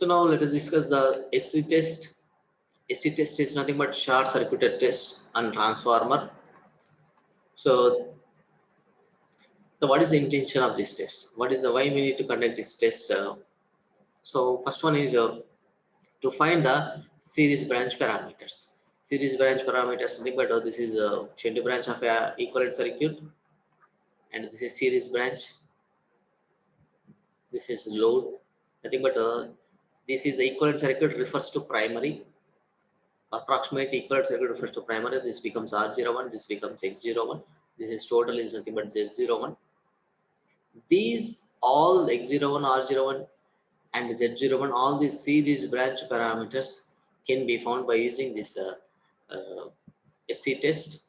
So now let us discuss the SC test. SC test is nothing but short circuited test and transformer. So what is the intention of this test? What is the why we need to conduct this test? So first one is to find the series branch parameters. Series branch parameters nothing but this is a Shentu branch of a equivalent circuit, and this is series branch. This is load. Nothing but this is the equivalent circuit refers to primary. Approximate equivalent circuit refers to primary. This becomes R01. This becomes X01. This is total is nothing but Z01. These all X01, R01, and Z01, all these series branch parameters can be found by using this SC test.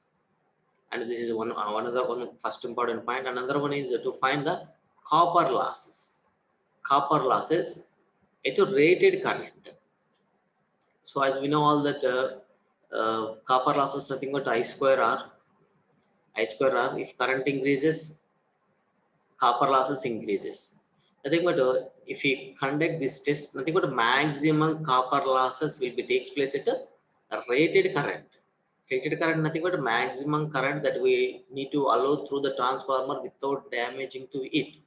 And this is one another one first important point. Another one is to find the copper losses. Copper losses at a rated current. So as we know all that copper losses nothing but I square R. I square R. If current increases, copper losses increases. Nothing but if we conduct this test, nothing but maximum copper losses will be takes place at a rated current. Rated current nothing but maximum current that we need to allow through the transformer without damaging to it.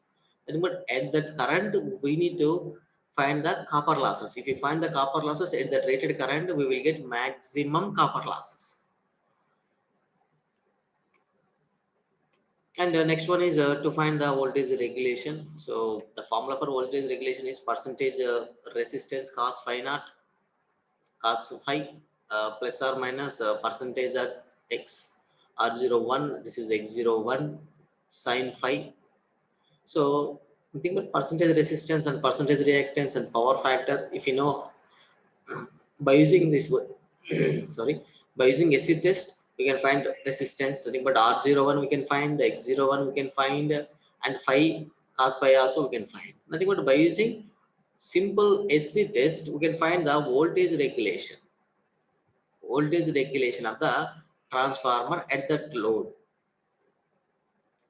Nothing but at that current we need to find the copper losses. If we find the copper losses at that rated current, we will get maximum copper losses. And next one is to find the voltage regulation. So the formula for voltage regulation is percentage resistance cos phi naught cos phi plus or minus percentage of x r01. This is x01 sin phi. So think about percentage resistance and percentage reactance and power factor. If you know by using this sorry, by using SC test we can find resistance nothing but R01 we can find, X01 we can find, and phi cos phi also we can find. Nothing but by using simple SC test we can find the voltage regulation of the transformer at that load.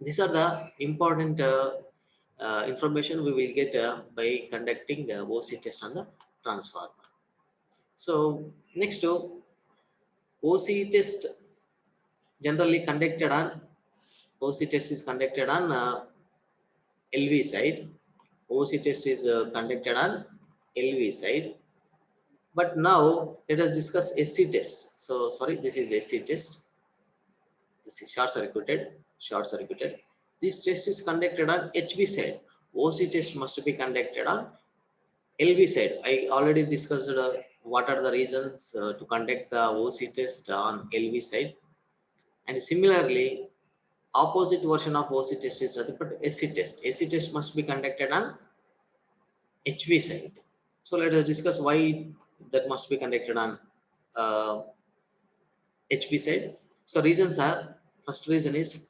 These are the important information we will get by conducting the OC test on the transformer. So next to OC test generally conducted on OC test is conducted on LV side. OC test is conducted on LV side. But now let us discuss SC test. So sorry, this is SC test. This is short circuited. This test is conducted on HV side. OC test must be conducted on LV side. I already discussed what are the reasons to conduct the OC test on LV side. And similarly, opposite version of OC test is nothing but SC test. SC test must be conducted on HV side. So let us discuss why that must be conducted on HV side. So reasons are, first reason is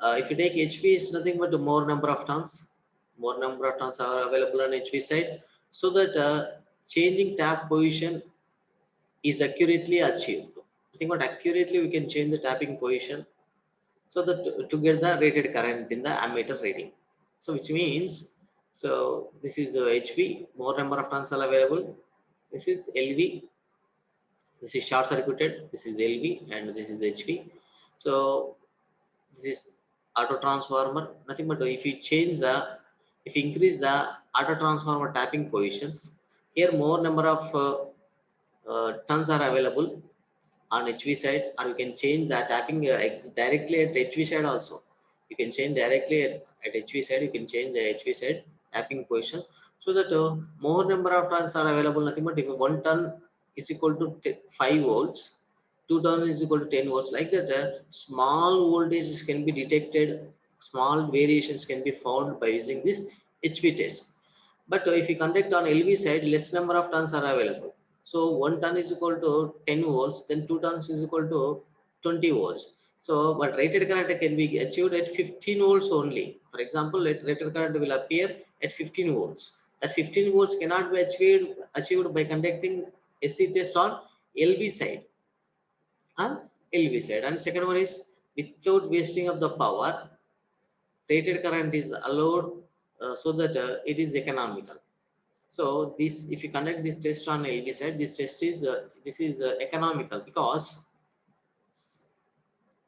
if you take HV is nothing but more number of turns. More number of turns are available on HV side, so that changing tap position is accurately achieved. I think what accurately we can change the tapping position so that to get the rated current in the ammeter reading. So which means, so this is HV, more number of turns are available. This is LV, this is short circuited, this is LV, and this is HV. So this is auto transformer, nothing but if you change the, if you increase the auto transformer tapping positions, here more number of turns are available on HV side, or you can change the tapping directly at HV side also. You can change directly at HV side, you can change the HV side tapping position, so that more number of turns are available. Nothing but if one turn is equal to 5 volts, 2 turn is equal to 10 volts, like that small voltages can be detected, small variations can be found by using this HV test. But if you conduct on LV side, less number of turns are available. So 1 turn is equal to 10 volts, then 2 turns is equal to 20 volts. So but rated current can be achieved at 15 volts only. For example, rated current will appear at 15 volts. That 15 volts cannot be achieved by conducting SC test on LV side. LV side. And second one is without wasting of the power, rated current is allowed so that it is economical. So this, if you conduct this test on LV side, this is economical, because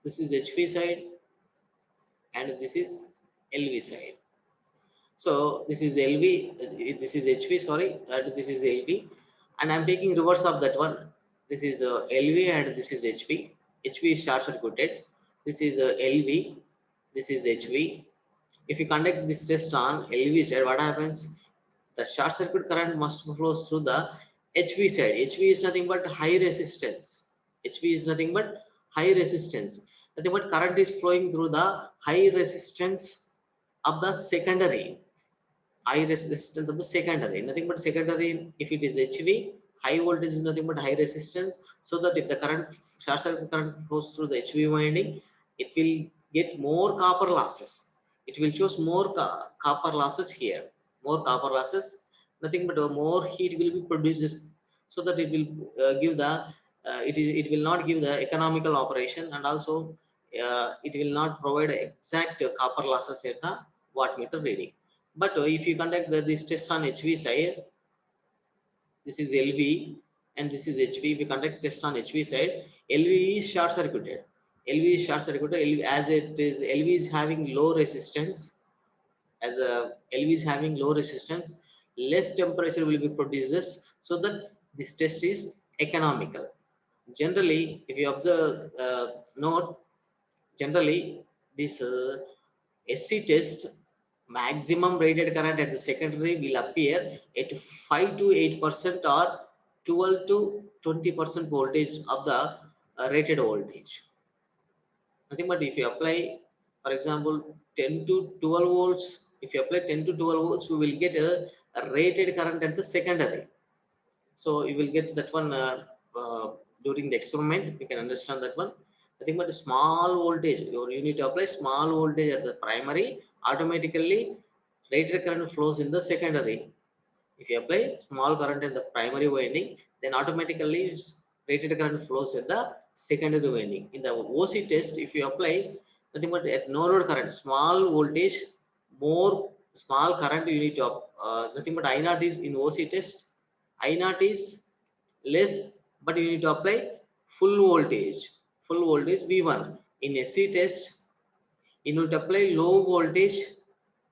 this is HV side and this is LV side. So this is LV, this is HV, sorry, and this is LV, and I'm taking reverse of that one. This is LV and this is HV. HV is short circuited. This is LV. This is HV. If you conduct this test on LV side, what happens? The short circuit current must flow through the HV side. HV is nothing but high resistance. HV is nothing but high resistance. Nothing but current is flowing through the high resistance of the secondary. High resistance of the secondary, nothing but secondary. If it is HV, high voltage is nothing but high resistance. So that if the current, short circuit current flows through the HV winding, it will get more copper losses. It will choose more copper losses here. More copper losses, nothing but more heat will be produced, so that it will give the it will not give the economical operation, and also it will not provide exact copper losses at the wattmeter reading. But if you conduct this test on HV side, this is LV and this is HV. We conduct test on HV side. LV is short circuited. LV is short circuited. LV, as it is, LV is having low resistance. As a LV is having low resistance, less temperature will be produced, so that this test is economical. Generally, if you observe, note, generally this SC test, maximum rated current at the secondary will appear at 5 to 8% or 12 to 20% voltage of the rated voltage. Nothing but if you apply, for example, 10 to 12 volts, if you apply 10 to 12 volts, we will get a rated current at the secondary. So you will get that one during the experiment. You can understand that one. Nothing but a small voltage. You need to apply small voltage at the primary. Automatically, rated current flows in the secondary. If you apply small current in the primary winding, then automatically rated current flows at the secondary winding. In the OC test, if you apply nothing but at no load current, small voltage, more small current, you need to nothing but I naught is in OC test. I naught is less, but you need to apply full voltage. Full voltage V1. In SC test, you need to apply low voltage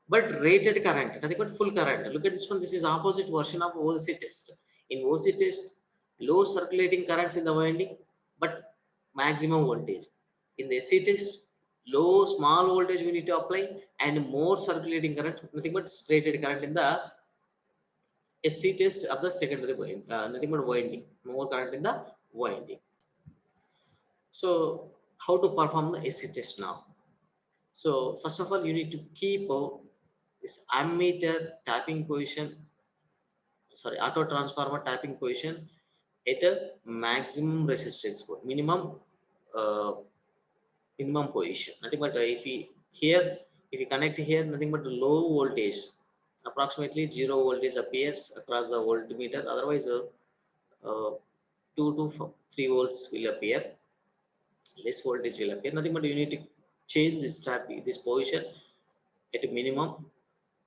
but rated current, nothing but full current. Look at this one. This is opposite version of OC test. In OC test, low circulating currents in the winding, but maximum voltage. In the SC test, low small voltage we need to apply and more circulating current, nothing but rated current in the SC test of the secondary winding, nothing but winding, more current in the winding. So how to perform the SC test now? So first of all, you need to keep this ammeter tapping position, sorry, auto transformer tapping position at a maximum resistance, minimum uh, minimum position. Nothing but if we here, if you connect here, nothing but low voltage, approximately 0 voltage appears across the voltmeter. Otherwise, uh, 2 to 3 volts will appear. Less voltage will appear. Nothing but you need to change this this position at a minimum.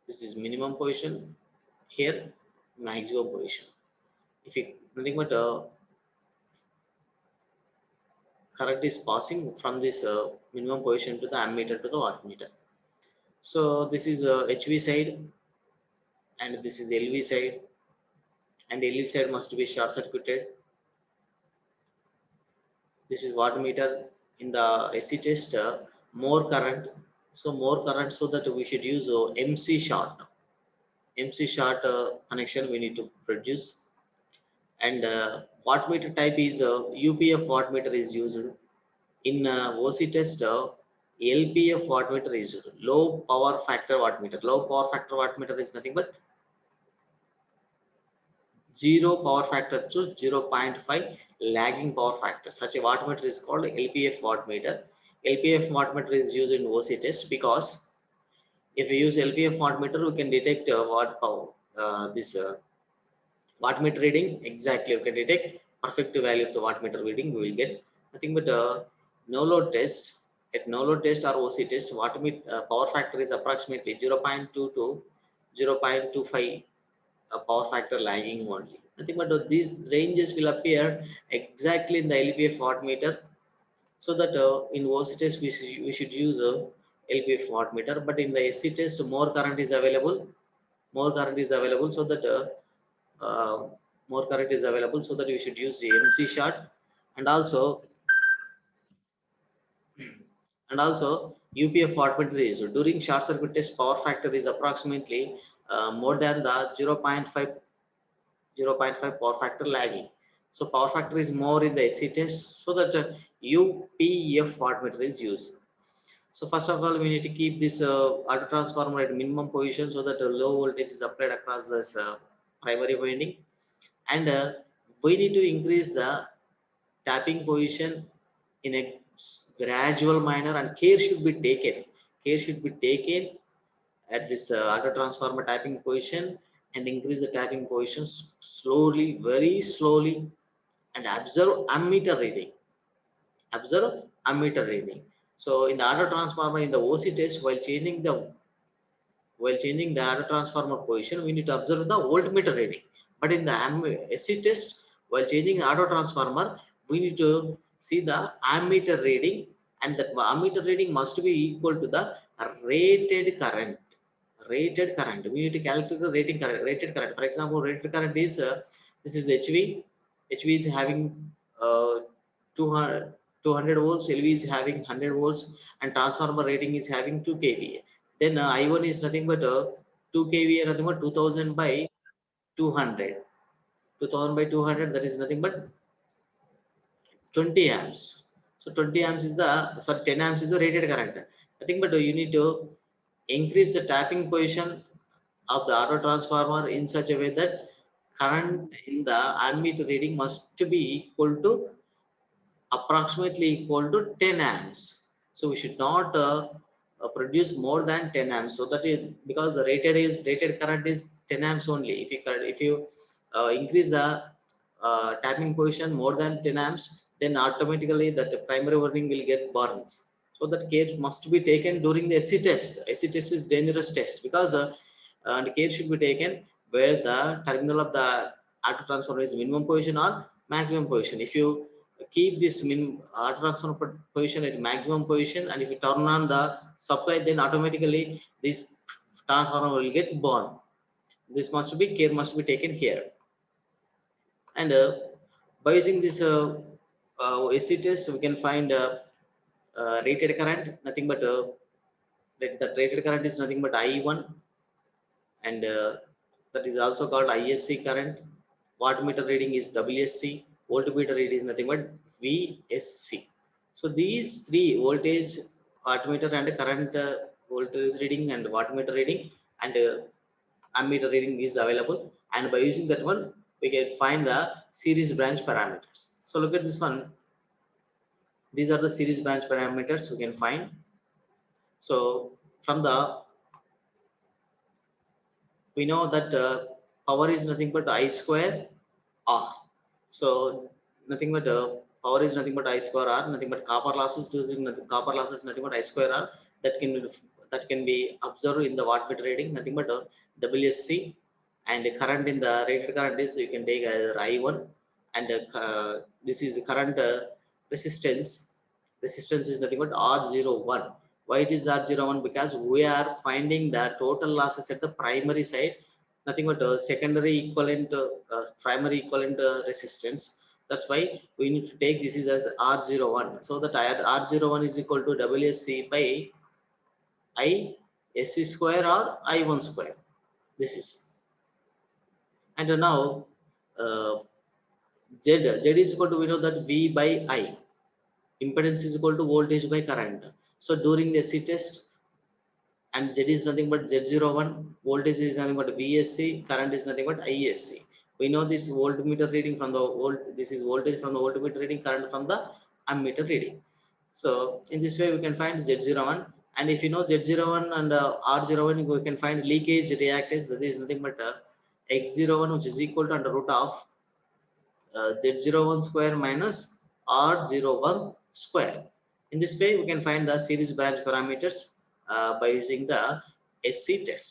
This is minimum position. Here, maximum position. If you nothing but current is passing from this minimum position to the ammeter to the wattmeter. So this is HV side and this is LV side, and LV side must be short circuited. This is wattmeter. In the SC test, more current. So more current, so that we should use MC short. MC short connection we need to produce. And wattmeter type is UPF wattmeter is used. In OC test, LPF wattmeter is used, low power factor wattmeter. Low power factor wattmeter is nothing but 0 power factor to 0.5 lagging power factor. Such a wattmeter is called LPF wattmeter. LPF wattmeter is used in OC test because if you use LPF wattmeter, we can detect what power this wattmeter reading. Exactly, you can detect perfect value of the wattmeter reading. We will get nothing but no load test. At no load test or OC test, wattmeter power factor is approximately 0.2 to 0.25 a power factor lagging only. Nothing but these ranges will appear exactly in the LPF wattmeter, so that in OC test we should use a LPF wattmeter, but in the SC test more current is available, more current is available, so that uh, more current is available, so that we should use the MC short. And also UPF wattmeter is during short circuit test power factor is approximately more than the 0.5 power factor lagging. So power factor is more in the SC test, so that UPF wattmeter is used. So first of all, we need to keep this auto transformer at minimum position, so that low voltage is applied across this primary winding, and we need to increase the tapping position in a gradual manner, and care should be taken. Care should be taken at this auto transformer tapping position, and increase the tapping position slowly, very slowly, and observe ammeter reading. Observe ammeter reading. So in the auto transformer in the OC test, while changing the auto transformer position, we need to observe the voltmeter reading. But in the SC test, while changing the auto transformer, we need to see the ammeter reading, and that ammeter reading must be equal to the rated current. Rated current. We need to calculate the rating current. Rated current. For example, rated current is this is HV. HV is having 200, 200 volts. LV is having 100 volts, and transformer rating is having 2 kVA. Then I1 is nothing but 2 kVA, nothing but 2000 by 200. 2000 by 200, that is nothing but 20 amps. So 20 amps is the, sorry, 10 amps is the rated current. Nothing but you need to increase the tapping position of the auto transformer in such a way that current in the ammeter reading must be equal to approximately equal to 10 amps. So we should not produce more than 10 amps, so that is because the rated current is 10 amps only. If you increase the tapping position more than 10 amps, then automatically that the primary warning will get burned. So that care must be taken during the SC test. SC test is dangerous test, because and care should be taken where the terminal of the auto transformer is minimum position or maximum position. If you keep this auto transformer position at maximum position, and if you turn on the supply, then automatically this transformer will get burned. This must be care must be taken here. And by using this AC test, we can find rated current, nothing but that rated current is nothing but I1, and that is also called ISC current. Wattmeter reading is WSC. Voltmeter reading is nothing but VSC. So these three, voltage, wattmeter, and current, voltage reading and wattmeter reading, and ammeter reading is available. And by using that one, we can find the series branch parameters. So look at this one. These are the series branch parameters we can find. So from the, we know that power is nothing but I square R. So nothing but power is nothing but I square R. Nothing but copper losses. Copper losses nothing but I square R. That can be observed in the wattmeter reading. Nothing but WSC, and current in the rated current is, you can take either I1, and this is the current resistance. Resistance is nothing but R01. Why it is R01? Because we are finding the total losses at the primary side, nothing but secondary equivalent, primary equivalent resistance. That's why we need to take this is as R01. So that R01 is equal to WSC by I SC square or I1 square. This is, and now uh, Z is equal to, we know that V by I. Impedance is equal to voltage by current. So during the C test, and Z is nothing but Z01, voltage is nothing but VSC, current is nothing but ISC. We know this voltmeter reading from the this is voltage from the voltmeter reading, current from the ammeter reading. So in this way we can find Z01, and if you know Z01 and R01, we can find leakage reactance, that is nothing but X01, which is equal to under root of Z01 square minus R01 square. In this way we can find the series branch parameters by using the SC test.